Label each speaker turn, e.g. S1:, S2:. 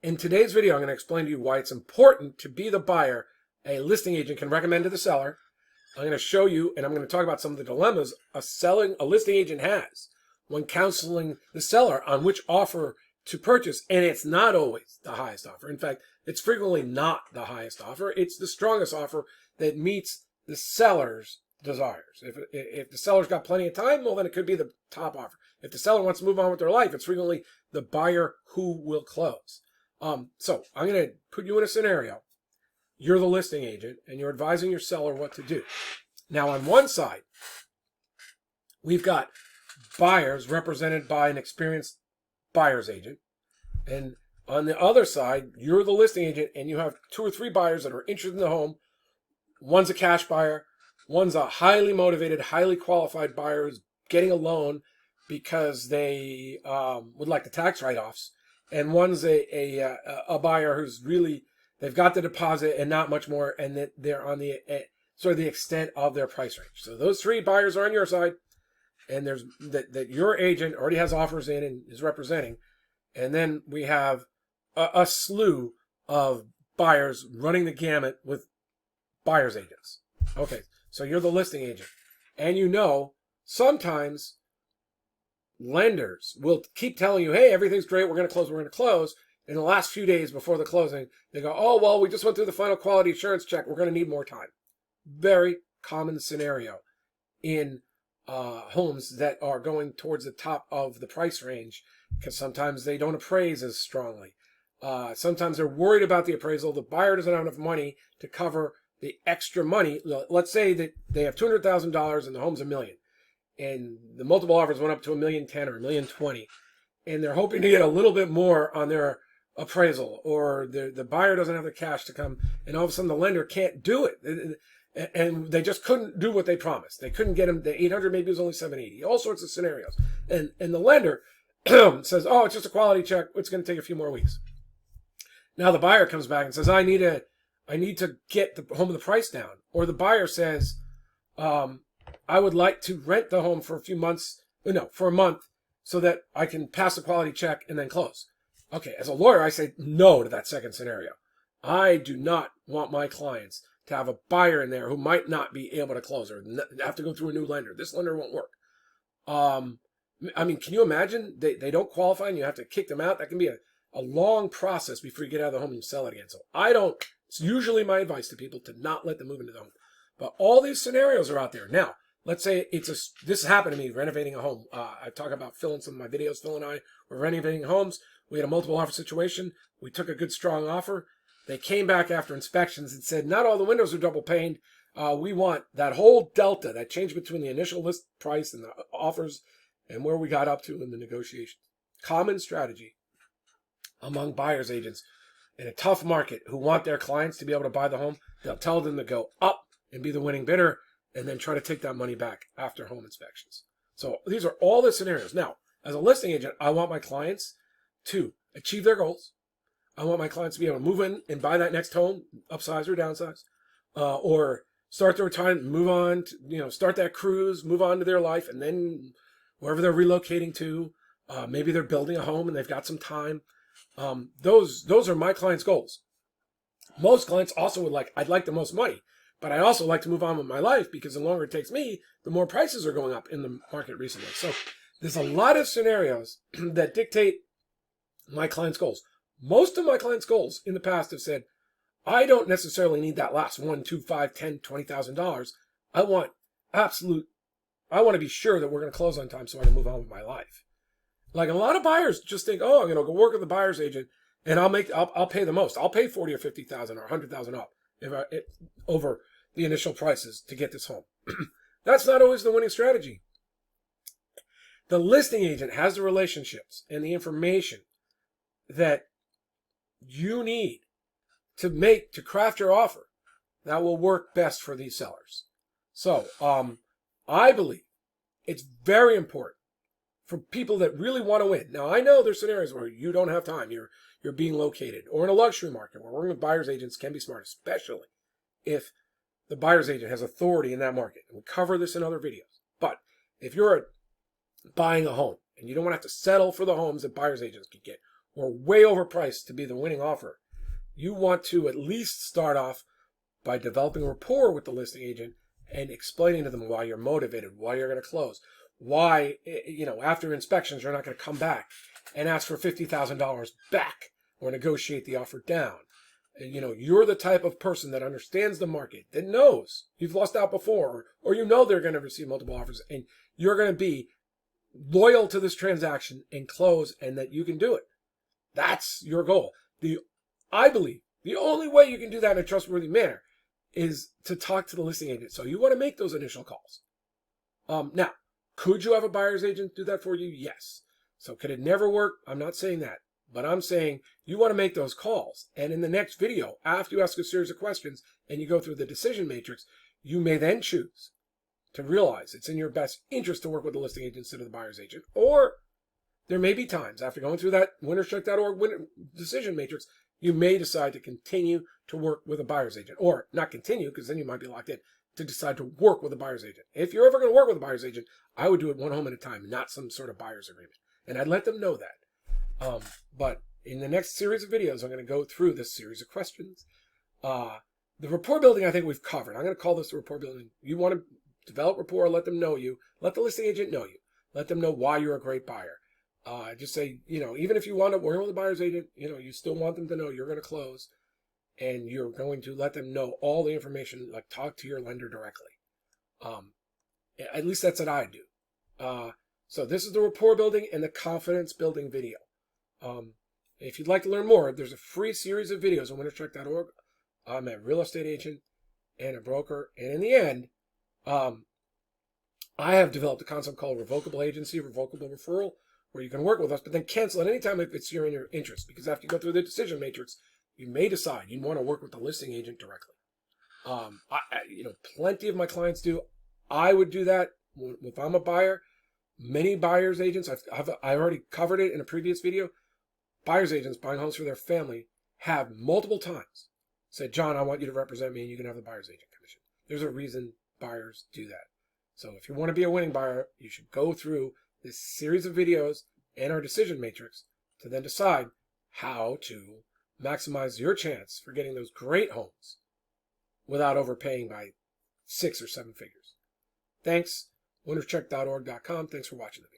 S1: In today's video, I'm going to explain to you why it's important to be the buyer a listing agent can recommend to the seller. I'm going to show you, and I'm going to talk about some of the dilemmas a listing agent has when counseling the seller on which offer to purchase. And it's not always the highest offer. In fact, it's frequently not the highest offer. It's the strongest offer that meets the seller's desires. If the seller's got plenty of time, well, then it could be the top offer. If the seller wants to move on with their life, it's frequently the buyer who will close. So I'm going to put you in a scenario. You're the listing agent and you're advising your seller what to do. Now, on one side, we've got buyers represented by an experienced buyer's agent. And on the other side, you're the listing agent and you have 2 or 3 buyers that are interested in the home. One's a cash buyer. One's a highly motivated, highly qualified buyer who's getting a loan because they would like the tax write-offs. And one's a buyer who's really, they've got the deposit and not much more, and that they're on the sort of the extent of their price range. So those 3 buyers are on your side, and there's that your agent already has offers in and is representing. And then we have a slew of buyers running the gamut with buyer's agents. Okay, so you're the listing agent, and you know sometimes lenders will keep telling you, hey, everything's great, we're going to close, we're going to close. In the last few days before the closing, they go, oh, well, we just went through the final quality assurance check, we're going to need more time. Very common scenario in homes that are going towards the top of the price range, because sometimes they don't appraise as strongly. Sometimes they're worried about the appraisal. The buyer doesn't have enough money to cover the extra money. Let's say that they have $200,000 and the home's $1 million. And the multiple offers went up to $1.10 million or $1.20 million, and they're hoping to get a little bit more on their appraisal, or the buyer doesn't have the cash to come, and all of a sudden the lender can't do it, and they just couldn't do what they promised. They couldn't get them. The 800 maybe it was only 780. All sorts of scenarios, and the lender says, oh, it's just a quality check. It's going to take a few more weeks. Now the buyer comes back and says, I need to get the home the price down, or the buyer says, I would like to rent the home for a few months, for a month, so that I can pass a quality check and then close. Okay, as a lawyer, I say no to that second scenario. I do not want my clients to have a buyer in there who might not be able to close or have to go through a new lender. This lender won't work. I mean, can you imagine? They don't qualify and you have to kick them out. That can be a long process before you get out of the home and sell it again. So it's usually my advice to people to not let them move into the home. But all these scenarios are out there. Now, let's say this happened to me renovating a home. I talk about Phil in some of my videos. Phil and I were renovating homes. We had a multiple offer situation. We took a good strong offer. They came back after inspections and said, not all the windows are double paned. We want that whole delta, that change between the initial list price and the offers and where we got up to in the negotiations. Common strategy among buyer's agents in a tough market who want their clients to be able to buy the home. They'll tell them to go up and be the winning bidder, and then try to take that money back after home inspections. So these are all the scenarios. Now, as a listing agent, I want my clients to achieve their goals. I want my clients to be able to move in and buy that next home, upsize or downsize, or start their retirement, move on to, start that cruise, move on to their life, and then wherever they're relocating to, maybe they're building a home and they've got some time. Those are my clients' goals. Most clients also I'd like the most money. But I also like to move on with my life, because the longer it takes me, the more prices are going up in the market recently. So there's a lot of scenarios that dictate my clients' goals. Most of my clients' goals in the past have said, I don't necessarily need that last $1, $2, $5, $10, $20,000. I want to be sure that we're going to close on time so I can move on with my life. Like a lot of buyers just think, oh, I'm going to go work with the buyer's agent and I'll pay the most. I'll pay $40,000 or $50,000 or $100,000 up over the initial prices to get this home. That's not always the winning strategy. The listing agent has the relationships and the information that you need to craft your offer that will work best for these sellers. So I believe it's very important for people that really want to win. Now, I know there's scenarios where you don't have time. You're being located, or in a luxury market where working with buyer's agents can be smart, especially if the buyer's agent has authority in that market. And we'll cover this in other videos. But if you're buying a home and you don't want to have to settle for the homes that buyer's agents can get, or way overpriced to be the winning offer. You want to at least start off by developing rapport with the listing agent and explaining to them why you're motivated, why you're going to close, why, after inspections, you're not going to come back and ask for $50,000 back or negotiate the offer down. You're the type of person that understands the market, that knows you've lost out before, or they're going to receive multiple offers, and you're going to be loyal to this transaction and close, and that you can do it. That's your goal. I believe the only way you can do that in a trustworthy manner is to talk to the listing agent. So you want to make those initial calls. Now, could you have a buyer's agent do that for you? Yes. So could it never work? I'm not saying that. But I'm saying you want to make those calls. And in the next video, after you ask a series of questions and you go through the decision matrix, you may then choose to realize it's in your best interest to work with the listing agent instead of the buyer's agent. Or there may be times after going through that winnerscheck.org decision matrix, you may decide to continue to work with a buyer's agent. Or not continue, because then you might be locked in, to decide to work with a buyer's agent. If you're ever going to work with a buyer's agent, I would do it one home at a time, not some sort of buyer's agreement. And I'd let them know that. But in the next series of videos, I'm going to go through this series of questions. The rapport building, I think we've covered. I'm going to call this the rapport building. You want to develop rapport, let them know you. Let the listing agent know you. Let them know why you're a great buyer. Just say, even if you want to work with a buyer's agent, you still want them to know you're going to close. And you're going to let them know all the information, like talk to your lender directly. At least that's what I do. So this is the rapport building and the confidence building video. If you'd like to learn more, there's a free series of videos on winnerscheck.org. I'm a real estate agent and a broker. And in the end, I have developed a concept called revocable agency, revocable referral, where you can work with us, but then cancel at any time if it's in your interest. Because after you go through the decision matrix, you may decide you want to work with the listing agent directly. Plenty of my clients do. I would do that if I'm a buyer. Many buyers agents, I already covered it in a previous video. Buyers agents buying homes for their family have multiple times said, John, I want you to represent me and you can have the buyer's agent commission. There's a reason buyers do that. So if you want to be a winning buyer, you should go through this series of videos and our decision matrix to then decide how to maximize your chance for getting those great homes without overpaying by 6 or 7 figures. Thanks. winnerscheck.org.com. Thanks for watching the video.